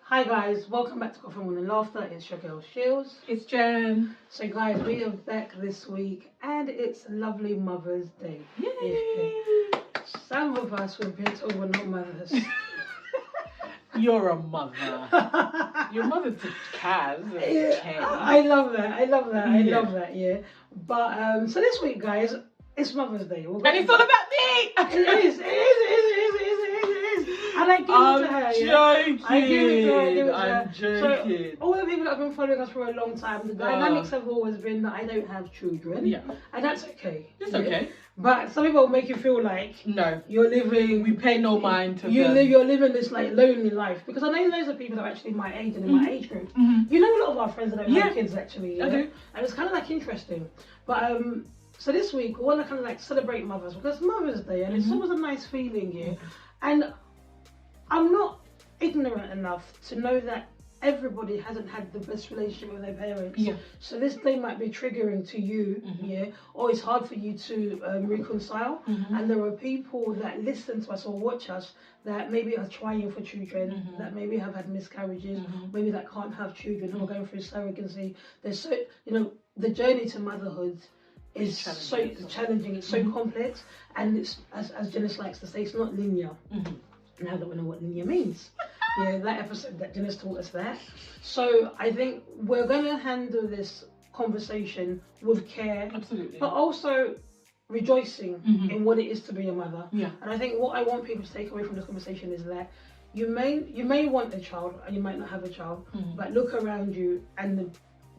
Hi guys, welcome back to Coffee Morning Laughter. It's your girl Shilz. It's Jen. So guys, we are back this week and it's lovely Mother's Day. Yay! Some of us we've been told we're not mothers. You're a mother. Your mother's a Kaz. Yeah, I love that. I love that. Yeah. But so this week, guys, it's Mother's Day. And it's all about me. It is. And I give it to her. Joking. I give it to her. I'm joking. So all the people that have been following us for a long time, the dynamics have always been that I don't have children. Yeah. And that's okay. It's okay. But some people make you feel like you're living. We pay no mind to you're them. You're living this like lonely life, because I know loads of people that are actually my age and in my age group. You know, a lot of our friends that don't have kids actually. I do. And it's kind of like interesting. But so this week we want to kind of like celebrate mothers because Mother's Day, and it's always a nice feeling here. And I'm not ignorant enough to know that everybody hasn't had the best relationship with their parents. Yeah. So this day might be triggering to you, or it's hard for you to reconcile. And there are people that listen to us or watch us that maybe are trying for children, that maybe have had miscarriages, maybe that can't have children, who are going through surrogacy. There's so, the journey to motherhood is so challenging, it's so complex, and it's, as Djenys likes to say, it's not linear. Now that we know what linear means. Yeah, that episode that Djenys taught us that. So I think we're going to handle this conversation with care, absolutely, but also rejoicing in what it is to be a mother. Yeah. And I think what I want people to take away from this conversation is that you may want a child and you might not have a child, but look around you and the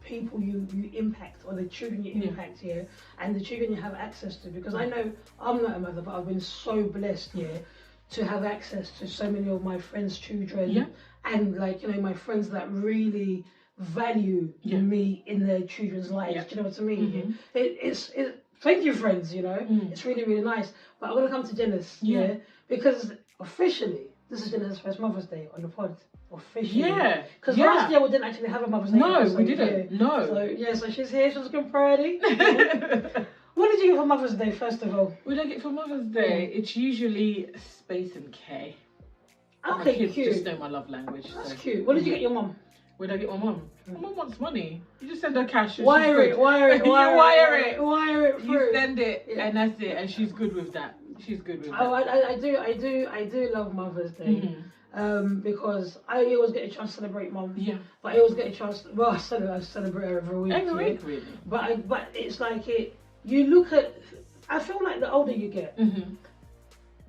people you impact, or the children you impact here, and the children you have access to. Because I know I'm not a mother, but I've been so blessed here to have access to so many of my friends' children, and like, my friends that really value me in their children's lives. Do you know what I mean? It's thank you, friends. It's really, really nice. But I'm gonna come to Djenys, because officially this is Djenys' first Mother's Day on the pod. Officially, because last year we didn't actually have a Mother's Day. No, we didn't. No. So she's here. She's looking pretty. What did you get for Mother's Day, first of all? What did I get for Mother's Day? It's usually space and care. Okay, my kids cute. just know my love language. That's cute. What did you get your mum? Where did I get my mum? My mum wants money. You just send her cash. Wire it. You wire it through. You send it, and that's it. And she's good with that. She's good with that. Oh, I do love Mother's Day. Because I always get a chance to celebrate mum. Yeah. But I always get a chance. Well, I celebrate her every week. Every week, really. But it's like it. You look at. I feel like the older you get.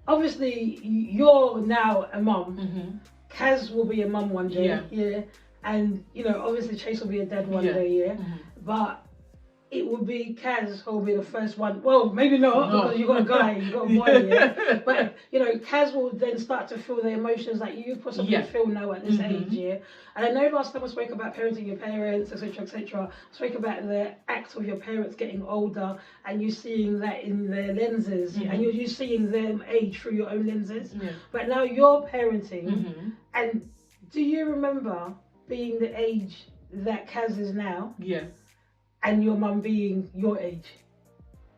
Obviously, you're now a mum. Kaz will be a mum one day. Yeah. And obviously Chase will be a dad one day. Yeah. But it will be Kaz who will be the first one. Well, maybe not, because you've got a guy, you've got a boy, yeah. But Kaz will then start to feel the emotions that you possibly feel now at this age, yeah. And I know last time I spoke about parenting your parents, etc., etc. I spoke about the act of your parents getting older and you seeing that in their lenses, and you're seeing them age through your own lenses. But now you're parenting, and do you remember being the age that Kaz is now? Yeah. And your mum being your age?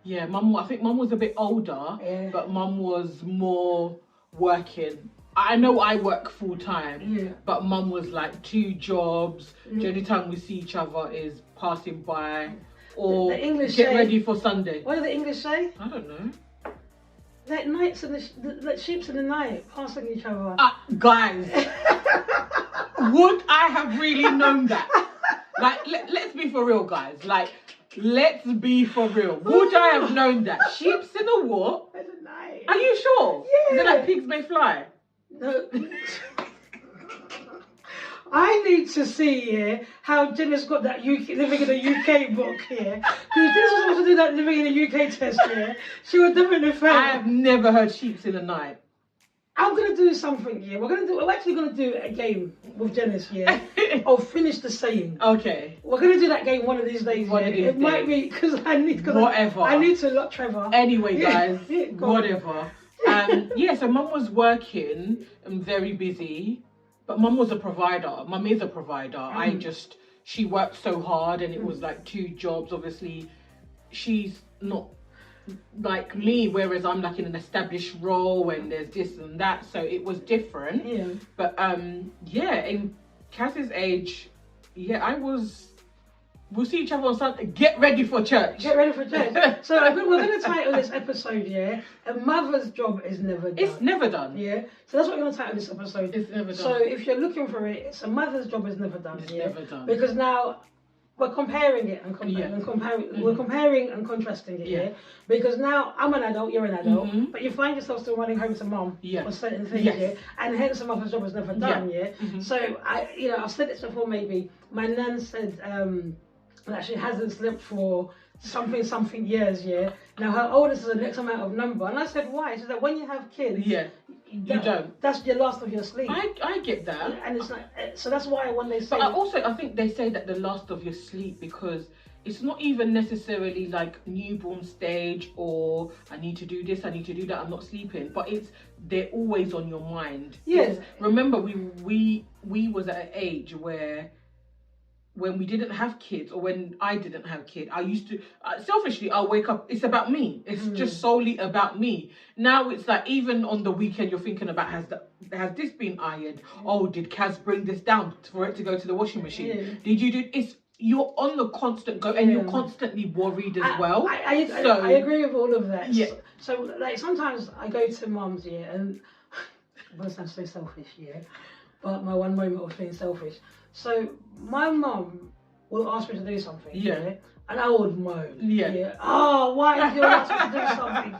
Yeah, I think mum was a bit older, but mum was more working. I know I work full time, but mum was like 2 jobs. The only time we see each other is passing by or the English get ready for Sunday. What do the English say? I don't know. Like nights and like sheeps in the night, passing each other. Guys, would I have really known that? Like, let's be for real, guys. Like, let's be for real. Would I have known that? Sheeps in the what? In the night. Are you sure? Yeah. Is it like pigs may fly? No. I need to see how Jenny's got that living in the UK book here. Because this was supposed to do that living in the UK test here. She would definitely fail. I have never heard sheeps in the night. I'm gonna do something here. We're actually gonna do a game with Djenys here. I'll finish the saying. Okay. We're gonna do that game one of these days. It might be because I need I need to lock Trevor. Anyway, guys, whatever. So mum was working and very busy, but mum was a provider. Mum is a provider. She worked so hard, and it was like 2 jobs. Obviously, she's not like me, whereas I'm like in an established role and there's this and that, so it was different. But Cass's age, yeah, I was. We'll see each other on Sunday. Get ready for church. Get ready for church. So we're going to title this episode, yeah, a mother's job is never done. It's never done. Yeah. So that's what we're going to title this episode. It's never done. So if you're looking for it, it's a mother's job is never done. It's yeah? never done. Because now we're comparing it and comparing. We're comparing and contrasting it, yeah. Because now I'm an adult, you're an adult, but you find yourself still running home to mum for certain things, yeah. And hence a mother's job is never done, yeah. So I've said this before. Maybe my nan said that she hasn't slept for something years, yeah. Now her oldest is the next amount of number, and I said why? She said when you have kids, you don't. That's your last of your sleep. I get that, and it's like so that's why when they say. But I think they say that the last of your sleep because it's not even necessarily like newborn stage or I need to do this, I need to do that, I'm not sleeping. But they're always on your mind. Yes. Remember we was at an age where when we didn't have kids or when I didn't have kids, I used to selfishly I'll wake up, it's about me, it's just solely about me. Now it's like even on the weekend you're thinking about has this been ironed? Oh, did Kaz bring this down for it to go to the washing machine? Did you do you're on the constant go and you're constantly worried as well. I agree with all of that. Yeah. So like sometimes I go to mum's, and I'm gonna sound so selfish, but my one moment of being selfish. So my mum will ask me to do something, and I would moan, oh, why did you ask me to do something,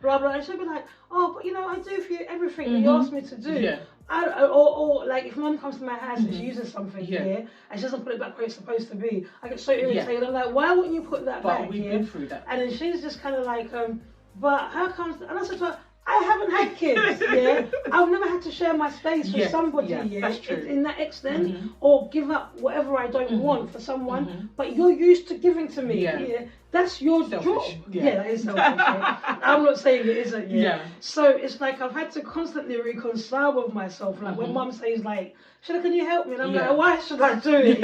blah blah. And she'll be like, oh, but I do for you everything that you asked me to do. Or like if mum comes to my house and she uses something, and she doesn't put it back where it's supposed to be, I get so irritated. I'm like, why wouldn't you put that back? We've been through that. And then she's just kind of like, but how comes? And I said to her, I haven't had kids, I've never had to share my space with somebody, That's true. In that extent, or give up whatever I don't want for someone, but you're used to giving to me, That's your job. That is selfish, I'm not saying it isn't, So it's like I've had to constantly reconcile with myself, like when mum says like, Sheila, can you help me? And I'm like, why should I do it,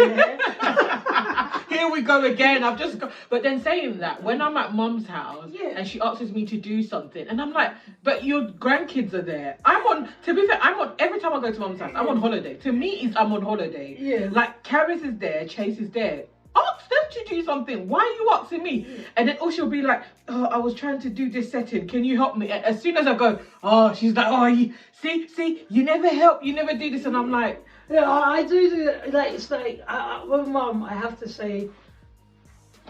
Here we go again. I've just got... But then saying that, when I'm at mum's house and she asks me to do something, and I'm like, but your grandkids are there. To be fair, every time I go to mum's house, I'm on holiday. To me, I'm on holiday. Like, Karis is there, Chase is there. Ask them to do something. Why are you asking me? And then she'll be like, oh, I was trying to do this setting. Can you help me? And as soon as I go, she's like, oh, see, you never help. You never do this. And I'm like, I do like, it's like, with mum, I have to say,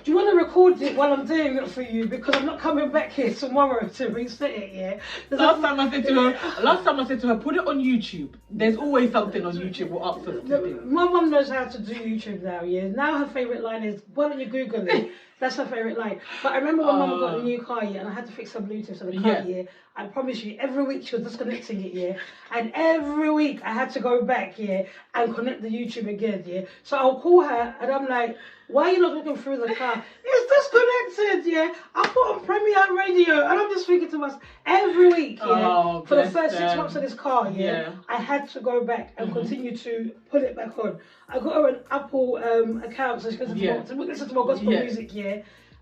do you want to record it while I'm doing it for you? Because I'm not coming back here tomorrow to reset it, Last time I said to her, put it on YouTube. There's always something on YouTube we'll ask us to do. My mum knows how to do YouTube now, Now her favourite line is, why don't you Google it? That's her favourite line. But I remember when mum got a new car, and I had to fix her Bluetooth on the car, I promise you, every week she was disconnecting it, And every week I had to go back, and connect the YouTube again, So I'll call her, and I'm like, why are you not looking through the car? It's disconnected, I put on Premier Radio, and I'm just thinking to myself, every week, for the first 6 months of this car, I had to go back and continue to put it back on. I got her an Apple account, so she can listen to my gospel music,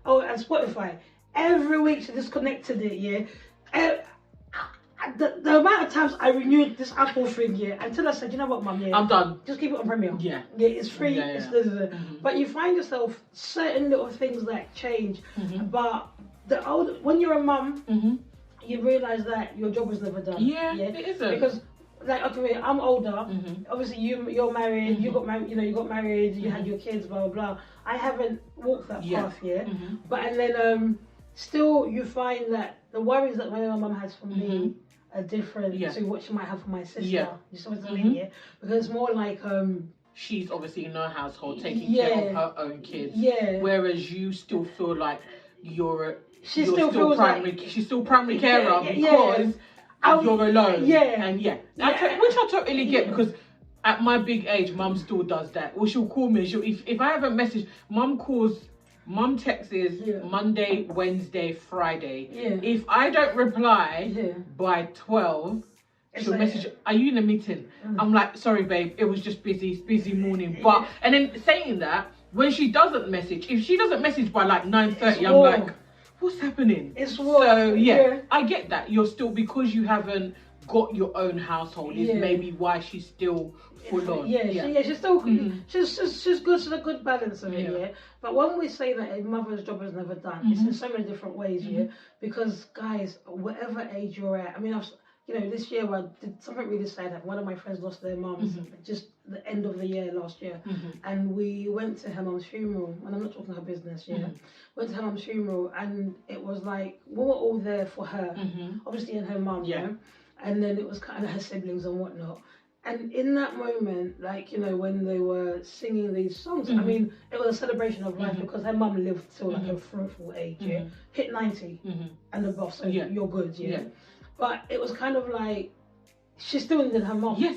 Oh, and Spotify. Every week she disconnected it, the amount of times I renewed this Apple thing, until I said, you know what, mum, I'm done. Just keep it on Premium. It's free. But you find yourself certain little things that change. But when you're a mum, you realise that your job is never done. It isn't. Because like, okay, I'm older. Obviously, you're married. You got married. You got married. You had your kids. Blah blah blah. I haven't walked that path yet. But and then still, you find that the worries that my mum has for me are different to what she might have for my sister. You see what I mean? Because it's more like she's obviously in her household taking care of her own kids. Whereas you still feel like she's still primary carer because you're alone. And which I totally get because at my big age, mum still does that. Or she'll call me. If I haven't messaged, mum texts Monday, Wednesday, Friday. If I don't reply by 12, she'll message, are you in a meeting? I'm like, sorry babe, it was just busy, it's busy morning. But and then saying that, when she doesn't message, if she doesn't message by like 9:30, I'm like, what's happening? It's war. So I get that. You're still, because you haven't got your own household is maybe why she's still full on. She's still she's good. She's a good balance of it. But when we say that a mother's job is never done, it's in so many different ways. Because guys, whatever age you're at, I mean, this year I did something really sad. One of my friends lost their mum just the end of the year last year, and we went to her mum's funeral. And I'm not talking her business. Went to her mum's funeral, and it was like we were all there for her, obviously, and her mum. And then it was kind of her siblings and whatnot. And in that moment, like, when they were singing these songs, I mean, it was a celebration of life because her mum lived till like a fruitful age, hit 90 and above, so you're good, But it was kind of like, she still needed her mum. Yes.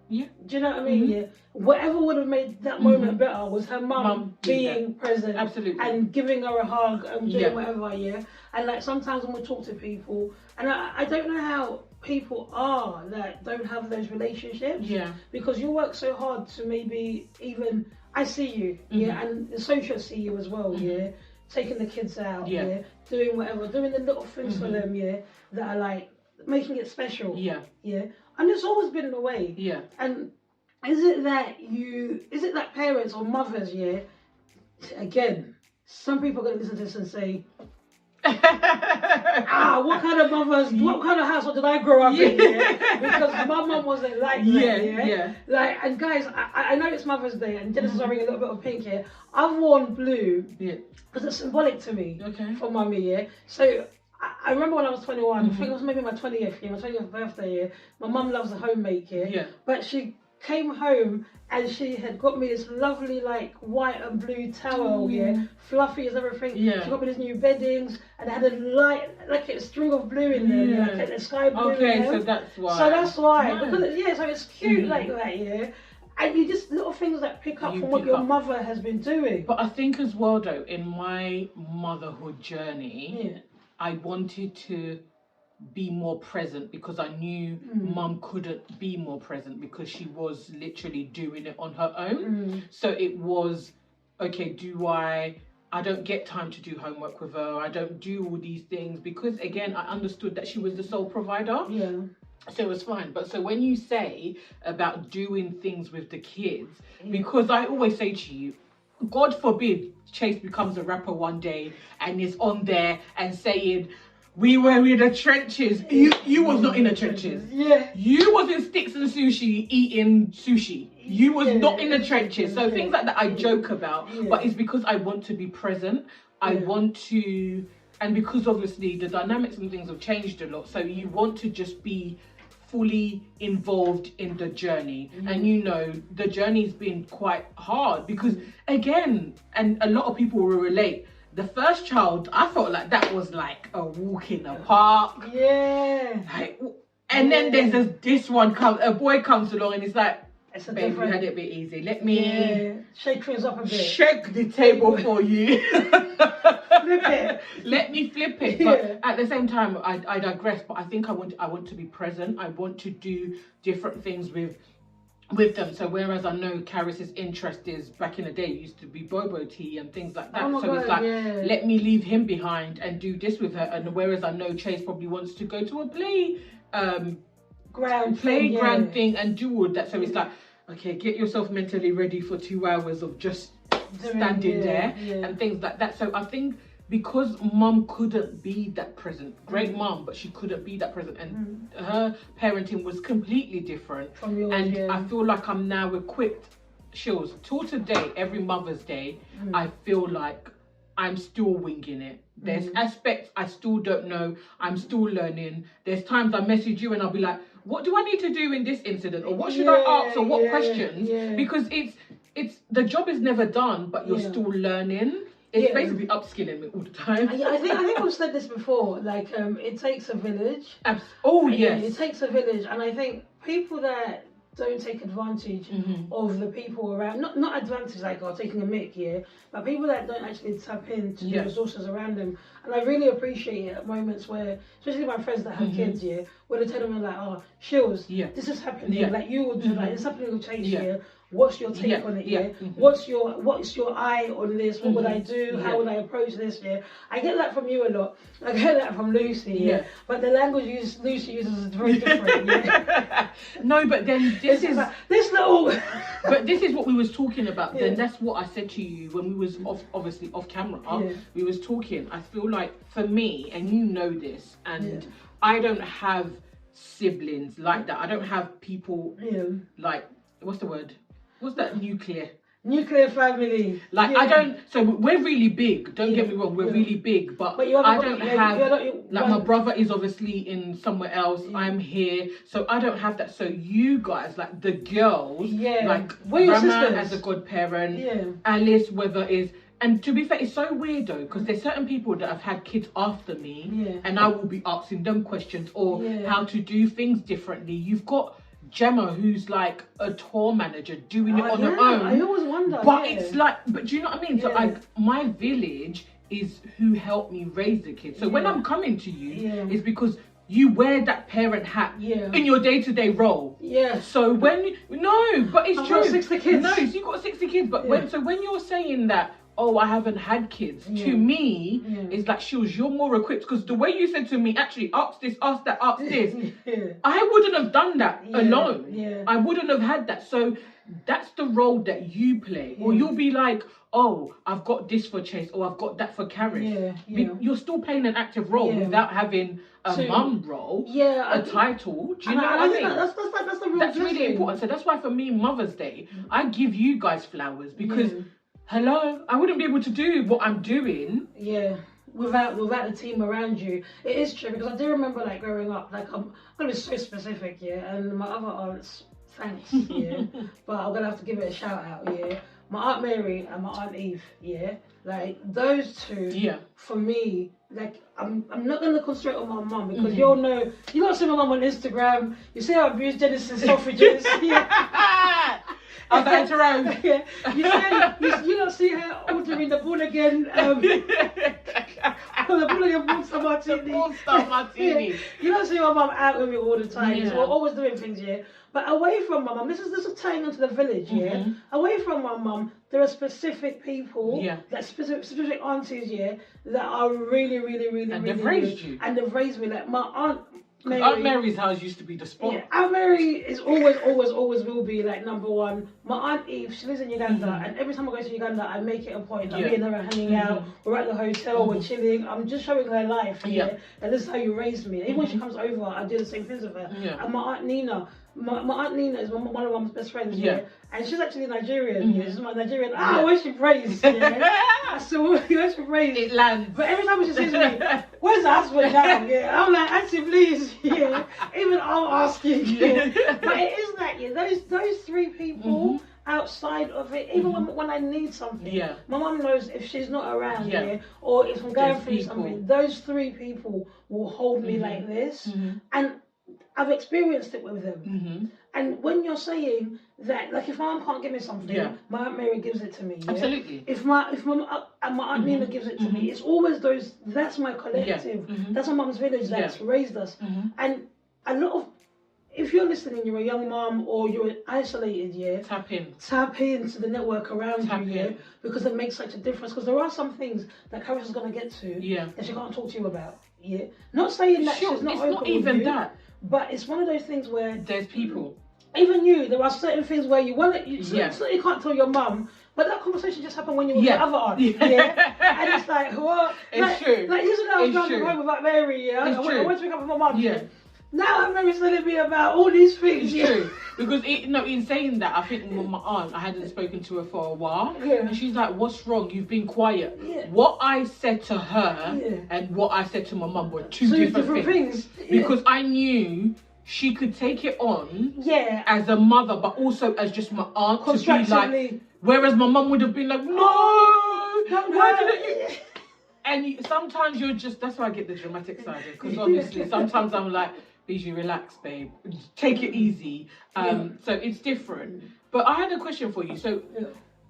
Yeah. Do you know what I mean? Whatever would have made that moment better was her mum being present. Absolutely. And giving her a hug and doing whatever, And like sometimes when we talk to people, and I don't know how people are that don't have those relationships. Because you work so hard to maybe even, I see you, and the social see you as well, taking the kids out, doing whatever, doing the little things for them, that are like making it special. And it's always been in a way. And is it that parents or mothers, again, some people are going to listen to this and say, what kind of mothers, what kind of household did I grow up in? Because my mum wasn't like that. Like, and guys, I know it's Mother's Day and Genesis is wearing a little bit of pink here. I've worn blue because it's symbolic to me for mummy. So I remember when I was 21, I think it was maybe my 20th year, my 20th birthday. My mum loves a homemade but she came home and she had got me this lovely like white and blue towel, fluffy as everything. She got me these new beddings and it had a light, like a string of blue in there, like a sky blue. So that's why. Nice. Because so it's cute like that, And you just little things that pick up from what your mother has been doing. But I think as well though, in my motherhood journey, I wanted to be more present because I knew mum couldn't be more present because she was literally doing it on her own. So it was, okay, I don't get time to do homework with her. I don't do all these things because again, I understood that she was the sole provider. So it was fine. But so when you say about doing things with the kids, because I always say to you, God forbid Chase becomes a rapper one day and is on there and saying, we were in the trenches. You was not in the trenches. You was in sticks and sushi eating sushi. You was not in the trenches. So things like that I joke about, but it's because I want to be present. I want to, and because obviously the dynamics and things have changed a lot. So you want to just be fully involved in the journey. And the journey's been quite hard because again, and a lot of people will relate, the first child, I felt like that was like a walk in the park. And then there's this one a boy comes along and it's like, babe, you had it a bit easy. Let me shake things up a bit. Shake the table for you. Flip it. Let me flip it. But at the same time, I digress. But I think I want to be present. I want to do different things with them. So whereas I know Caris's interest is back in the day used to be bobo tea and things like that. It's like, let me leave him behind and do this with her. And whereas I know Chase probably wants to go to a playground thing and do all that. So it's like, okay, get yourself mentally ready for 2 hours of just standing there and things like that. So I think because mum couldn't be that present, great mum, but she couldn't be that present, and her parenting was completely different from yours, and I feel like I'm now equipped. Shilz, till today, every Mother's Day, I feel like I'm still winging it. There's aspects I still don't know. I'm still learning. There's times I message you and I'll be like, what do I need to do in this incident, or what should I ask, or what questions? Because it's the job is never done, but you're still learning. It's basically upskilling me all the time. I think we've said this before. Like, it takes a village. Yes. It takes a village, and I think people that don't take advantage of the people around, not advantage like taking a mick, but people that don't actually tap into the resources around them. And I really appreciate it at moments where, especially my friends that have kids, where they tell them like, oh, Shilz, this is happening, like you would do, like it's happening with Chase, what's your take on it? Yeah. What's your eye on this? What would I do? How would I approach this? Yeah. I get that from you a lot. I get that from Lucy. Yeah. But the language Lucy uses is very different. Yeah. No, but then this is this little. But this is what we was talking about. Then that's what I said to you when we was obviously off camera. We was talking. I feel like for me, and you know this, and I don't have siblings like that. I don't have people like, what's the word? What's that? Nuclear family. Like I don't. So we're really big. Don't get me wrong. We're really big, but I don't have. Like my brother is obviously in somewhere else. I'm here, so I don't have that. So you guys, like the girls, like Grandma as a godparent, Alice, whether is. And to be fair, it's so weird though, because there's certain people that have had kids after me, and I will be asking them questions or how to do things differently. You've got Gemma, who's like a tour manager, doing it on her own. I always wonder. But it's like, but do you know what I mean? So my village is who helped me raise the kids. So when I'm coming to you, it's because you wear that parent hat in your day-to-day role. So when but it's true. I've got 60 kids. No, so you've got 60 kids. But when you're saying that, oh, I haven't had kids. To me, it's like, Shilz, you're more equipped. Because the way you said to me, actually, ask this, ask that, ask this. I wouldn't have done that alone. I wouldn't have had that. So that's the role that you play. Or you'll be like, oh, I've got this for Chase, or I've got that for Karis. You're still playing an active role without having a mum role, a title. Do you know what I mean? That's the real That's really important. So that's why for me, Mother's Day, I give you guys flowers because... Hello, I wouldn't be able to do what I'm doing. Without the team around you. It is true, because I do remember like growing up, like I'm gonna be so specific, and my other aunts, thanks, but I'm gonna have to give it a shout out, my Aunt Mary and my Aunt Eve, like those two, for me, like I'm not gonna concentrate on my mum, because you don't see my mum on Instagram, you see how I abuse Genesis sausages, I've had her own. You don't see her ordering the bull again. The bull again martini. You don't see my mum out with me all the time. We're always doing things, But away from my mum, this is tying into the village, Away from my mum, there are specific people, like specific aunties, that are really, really, really, and really, they've raised you. And they've raised me. Like my aunt Mary. Aunt Mary's house used to be the spot. Aunt Mary is always will be like number one. My Aunt Eve, she lives in Uganda, and every time I go to Uganda, I make it a point. I'm being there and hanging out. We're at the hotel, we're chilling. I'm just showing her life. And this is how you raised me. Even when she comes over, I do the same things with her. And my Aunt Nina. My Aunt Nina is one of my mum's best friends, and she's actually Nigerian. She's my Nigerian. Where she prays, So where she prays, it lands. But every time she sees me, where's the husband now? I'm like, Auntie, please, Even I'm asking, But it is that, those three people. Outside of it, even when I need something, my mum knows if she's not around, or if I'm going through something, those three people will hold me like this, and I've experienced it with them. And when you're saying that, like if my mum can't give me something, my Aunt Mary gives it to me. Absolutely. If my Aunt Nina gives it to me, it's always those. That's my collective. That's my mum's village that's raised us. And a lot of, if you're listening, you're a young mum or you're isolated, tap into the network around you, because it makes such a difference. Because there are some things that Karis is going to get to that she can't talk to you about. Not saying that she's not open not even with you, that. But it's one of those things where there's people. Even there are certain things where you want you can't tell your mum, but that conversation just happened when you were with your other aunt. And it's like, what? It's true. Like yesterday I was going home with Mary, I went to pick up with my mum. Now Aunt Mary's telling me about all these things. It's true. Because in saying that, I think with my aunt, I hadn't spoken to her for a while. And she's like, what's wrong? You've been quiet. What I said to her and what I said to my mum were two different things. Because I knew she could take it on as a mother, but also as just my aunt to be like, whereas my mum would have been like, no, why didn't you? And sometimes you're just, that's why I get the dramatic side, because obviously sometimes I'm like, Bijou, relax, babe. Take it easy. So it's different. But I had a question for you. So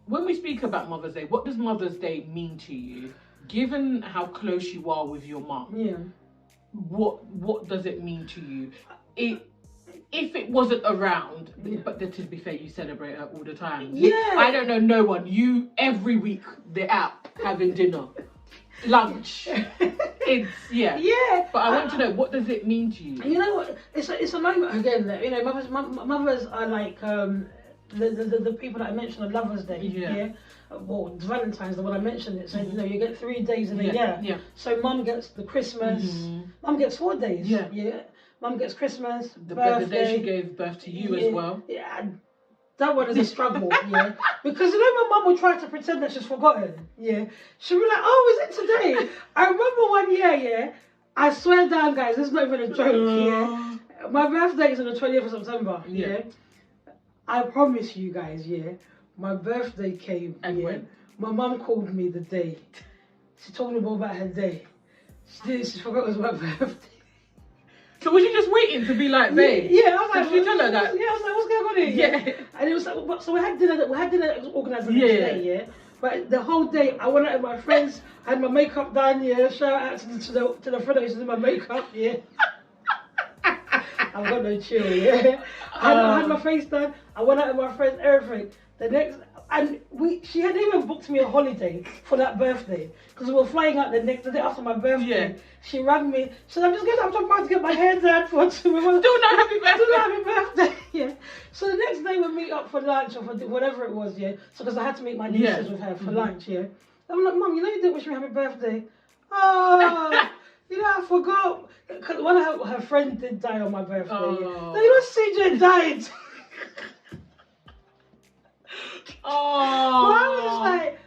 when we speak about Mother's Day, what does Mother's Day mean to you? Given how close you are with your mum, what does it mean to you? if it wasn't around, but to be fair, you celebrate her all the time. Yeah. I don't know no one. You, every week, they're out having dinner, lunch. It's, yeah. Yeah. But I want to know, what does it mean to you? You know what? It's a moment again that, you know, mothers are like the people that I mentioned on Lovers Day. Yeah. Well, Valentine's, the one I mentioned, it said, you know, you get 3 days in a year. Yeah. So mum gets the Christmas. Mum gets 4 days. Yeah. Mum gets Christmas, birthday. The day she gave birth to you as well. Yeah. That one is a struggle, yeah. Because you know my mum will try to pretend that she's forgotten, yeah. She'll be like, oh, is it today? I remember one year, yeah. I swear down, guys, this is not even a joke, yeah. My birthday is on the 20th of September, yeah. I promise you guys, yeah. My birthday came, and when? My mum called me the day. She told me more about her day. She forgot it was my birthday. So was you just waiting to be like, babe? Yeah, I was like, did you tell her that? Yeah, I was like, what's going on here? Yeah. And it was like, so we had dinner organised the next day, yeah. But the whole day, I went out with my friends, I had my makeup done, yeah. Shout out to the friend who did my makeup, yeah. I've got no chill, yeah. I had my face done. I went out with my friends, everything. The next, and she hadn't even booked me a holiday for that birthday because we were flying out the day after my birthday. Yeah. She rang me. She said, I'm about to get my hair done for 2 months. Still not happy birthday. Still not happy birthday. Yeah. So the next day we meet up for lunch or for whatever it was. Yeah. So because I had to meet my nieces with her for lunch. Yeah. I'm like, Mum, you know you didn't wish me happy birthday. Oh, you know I forgot. Cause one of her friends did die on my birthday. Oh. Yeah. No, you know CJ died. Oh. Well, I was just like,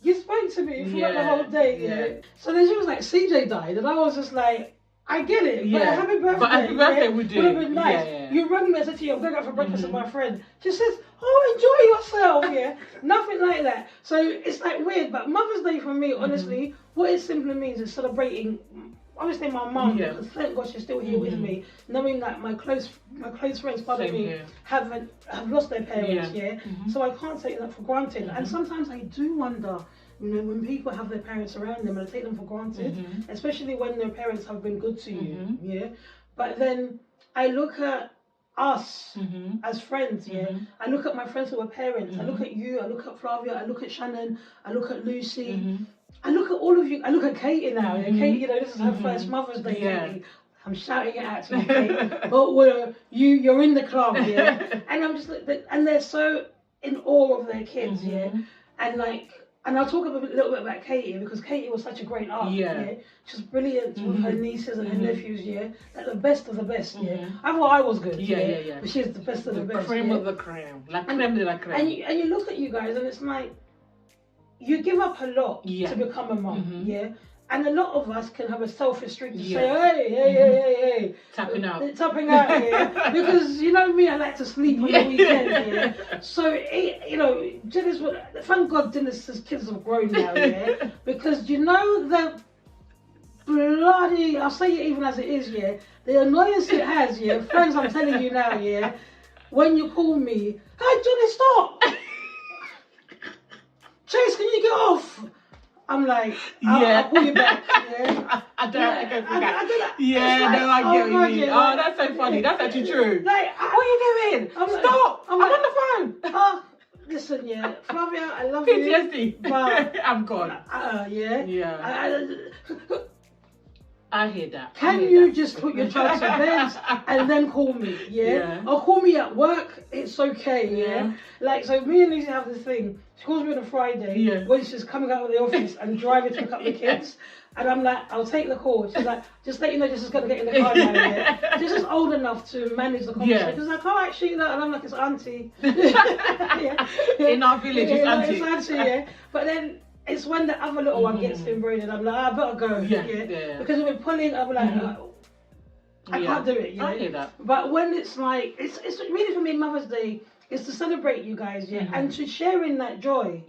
you spoke to me for like the whole day, yeah. So then she was like, CJ died, and I was just like, I get it, but happy birthday. But happy birthday would do. Would have been nice. You rang me and said to you, I'm going out for breakfast with my friend. She says, oh, enjoy yourself, yeah. Nothing like that. So it's like weird, but Mother's Day for me, honestly, what it simply means is celebrating. Obviously, my mum, because thank God she's still here with me, knowing that my close friends, part of me, have lost their parents, so I can't take that for granted. And sometimes I do wonder, you know, when people have their parents around them and I take them for granted, especially when their parents have been good to you, yeah. But then I look at us as friends, I look at my friends who are parents, I look at you, I look at Flavia, I look at Shannon, I look at Lucy. I look at all of you. I look at Katie now. Katie, you know, this is her first Mother's Day. Katie. I'm shouting it out to you, Katie. But you're in the club, yeah. And I'm just like, and they're so in awe of their kids, yeah. And like, and I'll talk a little bit about Katie because Katie was such a great aunt, yeah. She was brilliant with her nieces and her nephews, yeah. Like the best of the best, yeah. I thought I was good, yeah. But she's the best of the best, cream of the creme, la creme de la creme. And you look at you guys, and it's like, you give up a lot to become a mum, yeah? And a lot of us can have a self-restraint to say, hey. Tapping out, yeah? Because, you know me, I like to sleep on the weekend, yeah? So, you know, thank God Dennis's kids have grown now, yeah? Because, you know, the bloody, I'll say it even as it is, yeah? The annoyance it has, yeah? Friends, I'm telling you now, yeah? When you call me, hey, Johnny, stop! Chase, can you get off? I'm like, I'll call you back. Yeah. I get what you mean. Oh, that's so funny. That's actually true. Like, what are you doing? Stop! I'm on the phone. Listen, yeah, Flavia, I love you. PTSD. But I'm gone. I hear that. Can you just put your child to bed and then call me, Or call me at work, it's okay, yeah? Like, so me and Lucy have this thing. She calls me on a Friday when she's coming out of the office and driving to pick up the kids. And I'm like, I'll take the call. She's like, just let you know, just going to get in the car now, yeah? She's just old enough to manage the conversation. She's like, oh, actually, no. And I'm like, it's auntie. In our village, it's auntie. It's auntie, yeah. But then, it's when the other little one gets inbred and I'm like, I better go. Because if we're pulling, I'm like, I can't do it. I hear that. But when it's like, it's really for me, Mother's Day is to celebrate you guys, and to share in that joy.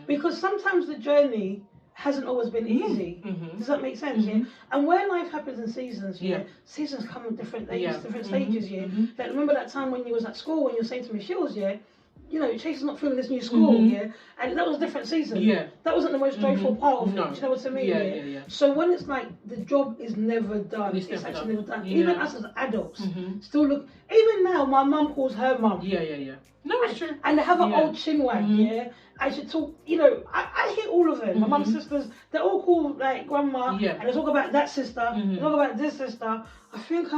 Because sometimes the journey hasn't always been easy. Does that make sense? And where life happens in seasons, seasons come in different ages, different stages, Like, remember that time when you was at school when you were saying to me, Shilz, you know, Chase is not feeling this new school, Mhm. yeah, and that was a different season. Yeah. That wasn't the most joyful part of No. it. Do you know what I mean? Yeah. So when it's like the job is never done, It's it's never actually done. never done. Yeah. Even us as adults, Mhm. still look. Even now, my mum calls her mum. Yeah. No, it's true. And they have an Yeah. old chinwag, Mhm. yeah. I should talk, you know. I hear all of them. My mum's sisters, they all call like grandma, Yeah. and they talk about that sister, they talk about this sister. I think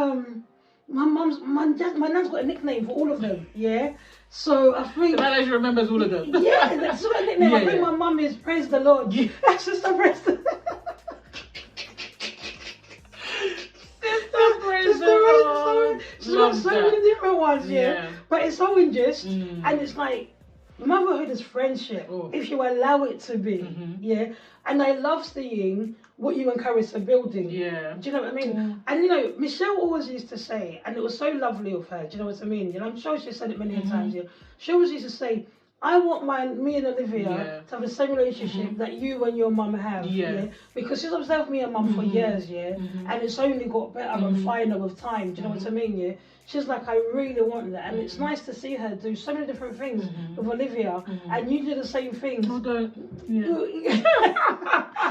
my nan's got a nickname for all of them, yeah. So I think The man remembers all of them. yeah, that's what a nickname. I think my mum is Praise the Lord. Yeah. Sister Praise the Praise the Lord. She's got so many different ones, Yeah. But it's so unjust, and it's like motherhood is friendship, if you allow it to be, yeah. And I love seeing what you and Caris are building. Yeah. Do you know what I mean? And you know, Michelle always used to say, and it was so lovely of her. Do you know what I mean? You know, I'm sure she said it many times. Yeah. She always used to say, I want me and Olivia to have the same relationship that you and your mum have. Yeah. Because she's observed me and mum for years, and it's only got better and finer with time. Do you know what I mean? Yeah. She's like, I really want that, and it's nice to see her do so many different things with Olivia, and you do the same things. I don't. Yeah.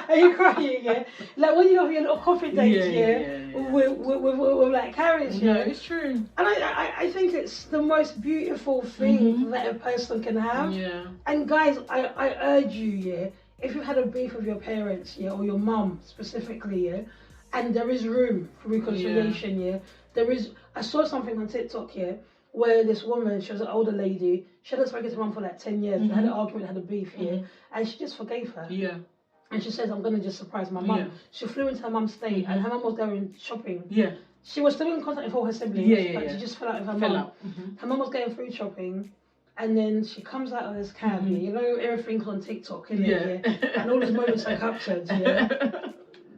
Are you crying? Yeah. Like when you have your little coffee dates, with like Caris. Yeah, it's true. And I think it's the most beautiful thing that a person can have. Yeah. And guys, I urge you, if you had a beef with your parents, or your mum specifically, and there is room for reconciliation, there is. I saw something on TikTok, where this woman, she was an older lady, she hadn't spoken to mum for like 10 years, they had an argument, had a beef, and she just forgave her. Yeah. And she says, I'm going to just surprise my mum. Yeah. She flew into her mum's state, and her mum was going shopping. Yeah. She was still in contact with all her siblings, but yeah. she just fell out with her mum. Her mum was going food shopping, and then she comes out of this cab, you know, everything's on TikTok, innit? Yeah. And all these moments are captured,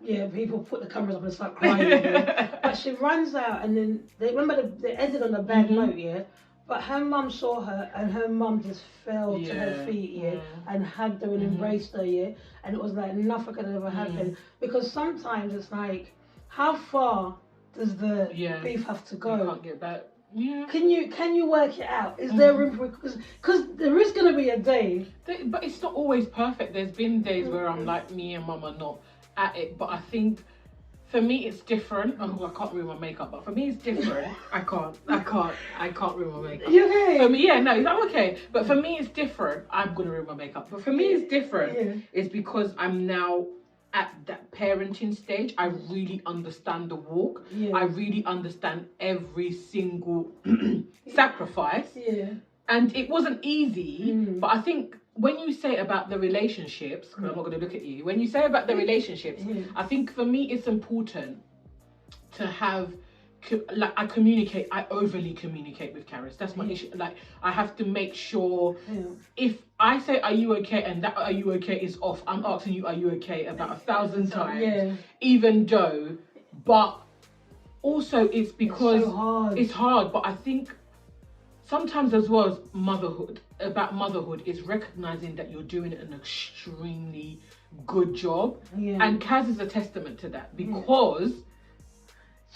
yeah, people put the cameras up and start crying, But she runs out, and then they ended on a bad note, But her mum saw her, and her mum just fell to her feet, and hugged her and embraced her, and it was like nothing could ever happen. Because sometimes it's like, how far does the beef have to go? You can't get back. Yeah. Can you work it out? Is there room for, because there is going to be a day. But it's not always perfect. There's been days where I'm like, me and mum are not at it, but I think for me it's different. Oh, I can't ruin my makeup, but for me it's different. I can't ruin my makeup. You okay? For me, no, I'm okay. But for me it's different. I'm gonna ruin my makeup. But for me it's different. It's because I'm now at that parenting stage. I really understand the walk. I really understand every single sacrifice. And it wasn't easy, but I think when you say about the relationships, because I'm not going to look at you, when you say about the relationships, I think for me it's important to have, like, I overly communicate with Caris. That's my issue. Like, I have to make sure if I say, are you okay? And that are you okay is off, I'm asking you, are you okay about 1,000 times, even though, but also it's because it's hard, but I think sometimes as well as motherhood is recognizing that you're doing an extremely good job. And Kaz is a testament to that, because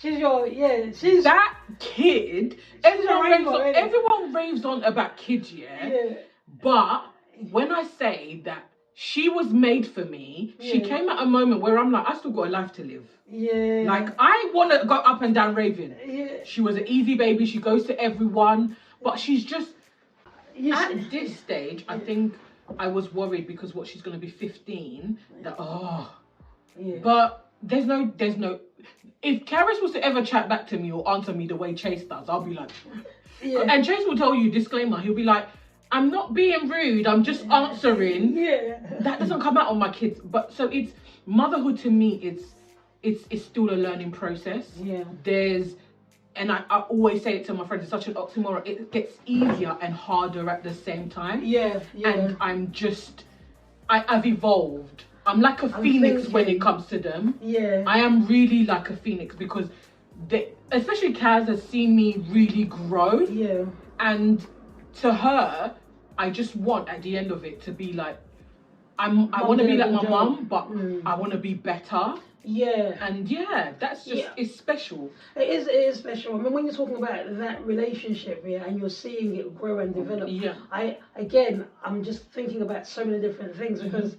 she's that kid. Everyone raves on about kids, but when I say that she was made for me, she came at a moment where I'm like, I still got a life to live. Like, I want to go up and down raving. She was an easy baby, she goes to everyone, but she's just at this stage. I think I was worried because she's going to be 15, that but there's no if Caris was to ever chat back to me or answer me the way Chase does, I'll be like, and Chase will tell you, disclaimer, he'll be like, I'm not being rude, I'm just answering. That doesn't come out on my kids. But so it's motherhood to me, it's still a learning process. And I always say it to my friends, it's such an oxymoron. It gets easier and harder at the same time. And I'm just, I've evolved. I'm like a phoenix when it comes to them. I am really like a phoenix, because especially Kaz has seen me really grow. And to her, I just want at the end of it to be like, I want to be like my mum, but I want to be better. Yeah. And that's just, it's special. It is special. I mean, when you're talking about that relationship, and you're seeing it grow and develop, I'm just thinking about so many different things because,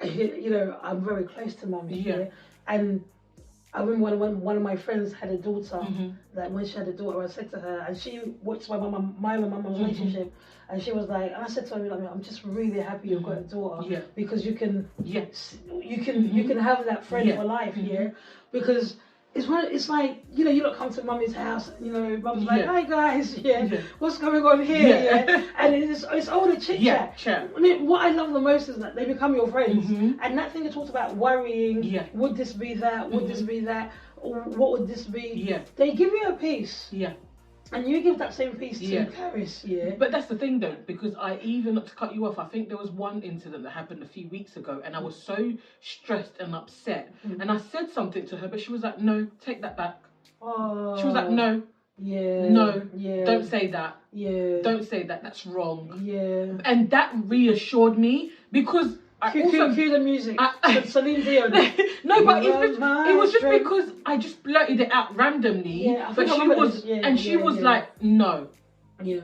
I'm very close to mum, and I remember when one of my friends had a daughter, that when she had a daughter, I said to her, and she watched my and my mum's relationship, and she was like, and I said to her, I'm just really happy you've got a daughter, because you can have that friend for life, because it's like, you don't come to mummy's house, mum's like, hi guys, what's going on here, and it's all the chit chat. I mean, what I love the most is that they become your friends, and that thing you talked about worrying, would this be that, would this be that, or what would this be? They give you a piece. And you give that same piece to Paris, But that's the thing though, because not to cut you off, I think there was one incident that happened a few weeks ago and I was so stressed and upset. And I said something to her, but she was like, no, take that back. Oh. She was like, no. No, don't say that. Don't say that, that's wrong. And that reassured me because cue the music. Celine Dion. No, but it was just because I just blurted it out randomly. But she was like, no.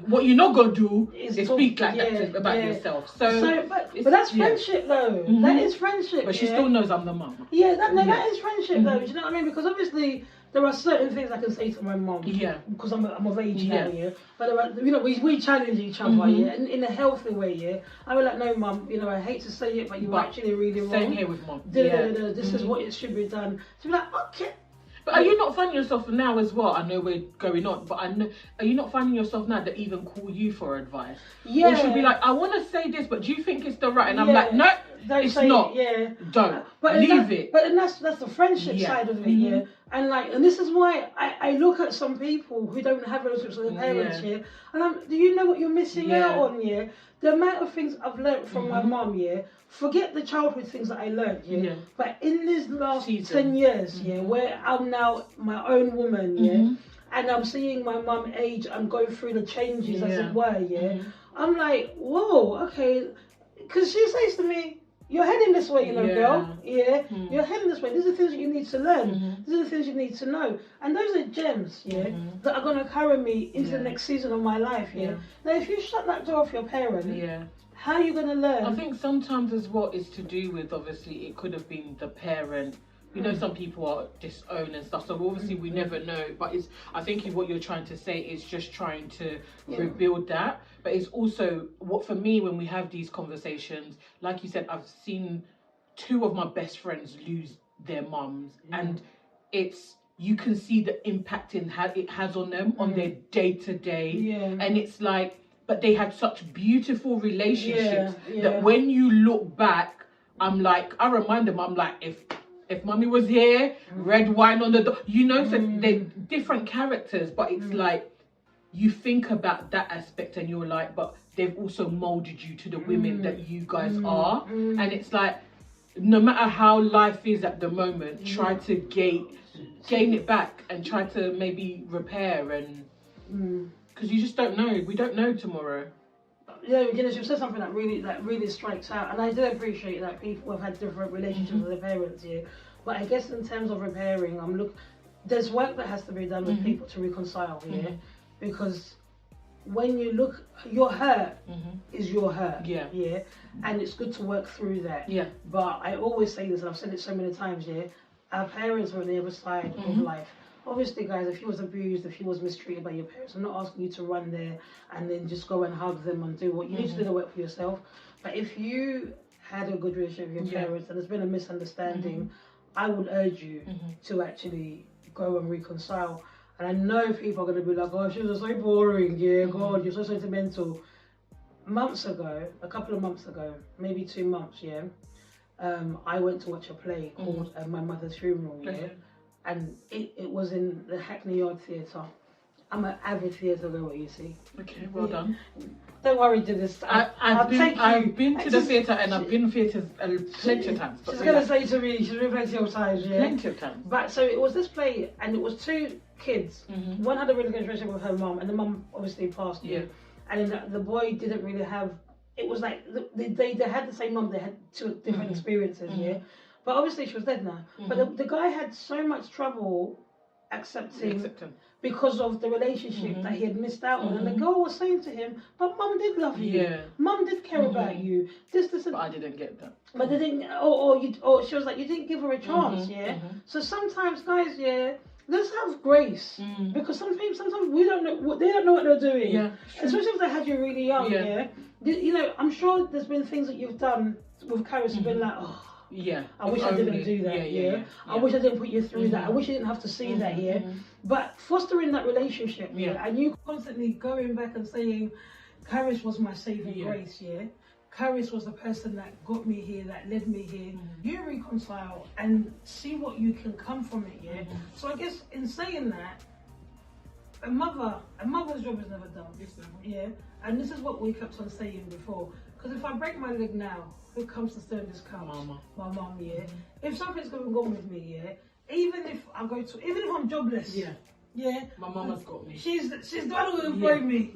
What you're not gonna do is speak like that about yourself. But that's friendship though. That is friendship. But she still knows I'm the mum. That is friendship though. Do you know what I mean? Because obviously there are certain things I can say to my mum. Because I'm of age now. But there are, we challenge each other. And in a healthy way. I was like, no, mum. I hate to say it, but you're actually really wrong. Same here with mum. This is what it should be done. So be like, okay. But are you not finding yourself now as well? I know we're going on, but are you not finding yourself now that even call you for advice? Or she'll be like, I want to say this, but do you think it's the right? And I'm like, no, it's not. Don't. Leave it. But that's the friendship side of it, And this is why I look at some people who don't have relationships with their parents, and do you know what you're missing out on, The amount of things I've learnt from my mum, forget the childhood things that I learnt, but in this last 10 years, where I'm now my own woman, and I'm seeing my mum age and go through the changes, as it were, I'm like, whoa, okay, because she says to me, you're heading this way, girl. You're heading this way. These are the things that you need to learn. These are the things you need to know. And those are gems, that are going to carry me into the next season of my life, Now, if you shut that door off your parent, how are you going to learn? I think sometimes as well is to do with, obviously, it could have been the parent. Some people are disowned and stuff, so obviously we never know. But I think what you're trying to say is just trying to rebuild that. But it's also, for me, when we have these conversations, like you said, I've seen 2 of my best friends lose their mums, and you can see the impact it has on them, on their day-to-day. And it's like, but they had such beautiful relationships that when you look back, I remind them, I'm like, if mummy was here, red wine on the door, so they're different characters, but it's like, you think about that aspect and you're like, but they've also molded you to the women that you guys are. And it's like, no matter how life is at the moment, try to gain it back and try to maybe repair, and because you just don't know. We don't know tomorrow. You said something that really strikes out, and I do appreciate that people have had different relationships with their parents, but I guess in terms of repairing, there's work that has to be done with people to reconcile, because when you look, your hurt is your hurt, and it's good to work through that, but I always say this, and I've said it so many times, our parents are on the other side of life. Obviously, guys, if you was abused, if you was mistreated by your parents, I'm not asking you to run there and then just go and hug them and do what you need to do the work for yourself. But if you had a good relationship with your parents and there's been a misunderstanding, I would urge you to actually go and reconcile. And I know people are going to be like, oh, she was so boring, God, you're so sentimental. A couple of months ago, maybe 2 months, I went to watch a play called My Mother's Funeral, and it was in the Hackney Yard Theatre. I'm an avid theatre goer, you see. Okay, well done. Don't worry, Dennis. I've been to the theatre, and I've been to theatres plenty of times. She's going to say to me, she's been plenty of times, Plenty of times. But so it was this play, and it was 2 kids. One had a really good relationship with her mum, and the mum obviously passed away. And then the boy didn't really have. It was like they had the same mum. They had 2 different experiences, But obviously she was dead now. But the guy had so much trouble accepting because of the relationship that he had missed out on. And the girl was saying to him, but mum did love you. Yeah. Mum did care about you. This, and... But I didn't get that. But they didn't, or she was like, you didn't give her a chance, So sometimes, guys, let's have grace, because sometimes we don't know they don't know what they're doing. Especially if they had you really young. You know, I'm sure there's been things that you've done with Karis who've been like, oh, I wish I didn't do that. I wish I didn't put you through that. I wish I didn't have to see that. But fostering that relationship, and you constantly going back and saying, Karis was my saving grace. Karis was the person that got me here, that led me here. You reconcile and see what you can come from it, So I guess in saying that, a mother's job is never done, And this is what we kept on saying before. Because if I break my leg now, who comes to stand this couch? My mum, If something's going on with me, even if I'm jobless, my mama's got me. She's the one who employed me.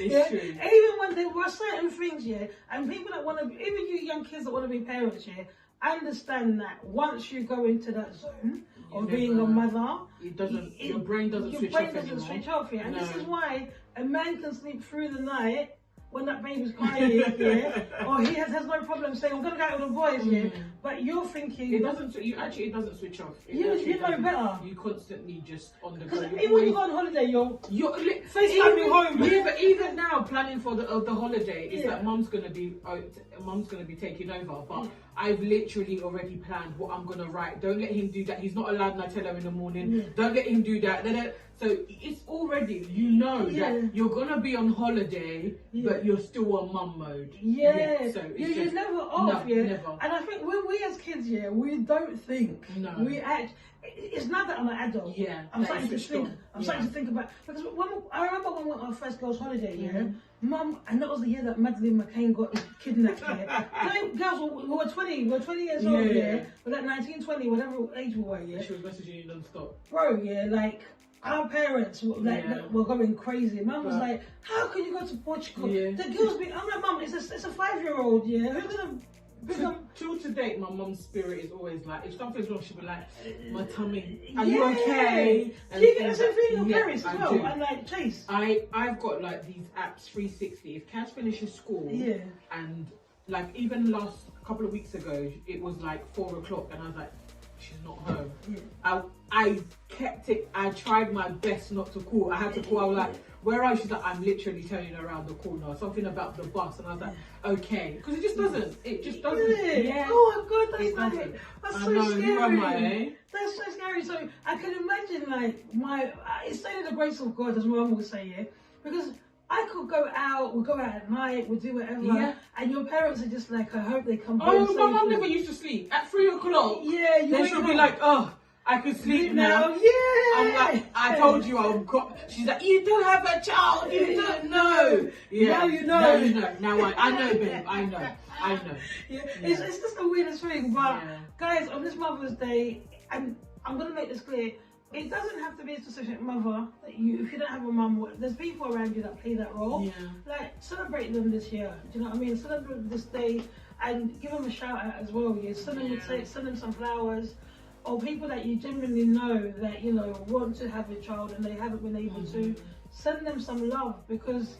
It's true. Even when there were certain things, and people that want to, even you young kids that want to be parents, understand that once you go into that zone of being a mother, your brain doesn't switch off. And this is why a man can sleep through the night when that baby's crying, or he has no problem saying, I'm going to go out with the boys, but you're thinking... It doesn't switch off. You know better. You constantly just on the go. Even when you go on holiday, you're FaceTiming home. But even now, planning for the holiday, is that mum's going to be taking over, but I've literally already planned what I'm going to write. Don't let him do that. He's not allowed Nutella in the morning. Don't let him do that. So it's already, that you're going to be on holiday, but you're still on mum mode. So you're never off, Never. And I think when we as kids, we don't think. We act. It's not that I'm an adult. I'm starting to think. Starting to think about, because I remember when we went on our first girls' holiday. Mum, and that was the year that Madeleine McCain got kidnapped. Girls, we were 20. We were 20 years old. We're like 19, 20, whatever age we were. She was messaging you non-stop. Bro, like. Our parents were going crazy. Mum was like, how can you go to Portugal? The girls I'm like, Mum, it's a 5-year-old, Who's gonna become... Till to date, my mum's spirit is always like, if something's wrong, she'll be like, my tummy, are you okay? And do you get the same feeling with parents as well? And like, Chase? I've got like these apps 360. If Cass finishes school, and like even last couple of weeks ago, it was like 4 o'clock, and I was like, she's not home. I kept it. I tried my best not to call. I had to call. I was like, where are you? She's like, I'm literally turning around the corner. Something about the bus. And I was like, okay. Because it just doesn't. It just doesn't. Oh my God, that's so scary. Who am I, eh? That's so scary. So I can imagine like it's saying the grace of God, as my mum would say, because I could go out, we'll go out at night, we'll do whatever, and your parents are just like, I hope they come home. Oh, my mum never used to sleep. At 3 o'clock, then she'll be like, oh, I can sleep now. I'm like, I told you I've got. She's like, you don't have a child, you don't know. Now you know. Now you know. Now I know, babe. I know. It's just the weirdest thing. But guys, on this Mother's Day, and I'm gonna make this clear. It doesn't have to be a specific mother that if you don't have a mum, there's people around you that play that role. Like, celebrate them this year. Do you know what I mean? Celebrate this day and give them a shout out as well. Send them some flowers, or people that you genuinely know that want to have a child and they haven't been able to. Send them some love, because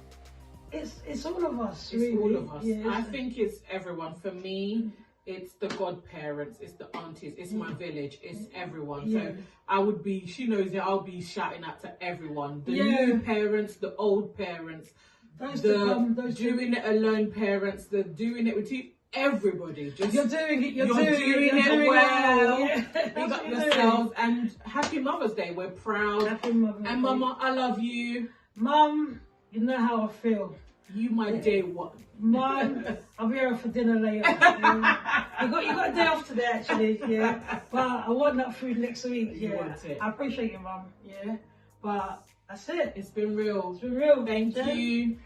it's all of us. It's really. All of us. I think it's everyone. For me, it's the godparents, it's the aunties, it's my village, it's everyone. So I would be, she knows that I'll be shouting out to everyone. The new parents, the old parents, those doing it alone parents, the doing it with everybody. Just you're doing it well. Big up yourselves, and happy Mother's Day. We're proud. Happy Mother's Day. And Mama, I love you. Mum, you know how I feel. You my day one. Mum, I'll be here for dinner later. You got a day off today actually, but I want that food next week. You want it. I appreciate you, Mum. But that's it. It's been real. It's been real. Thank you.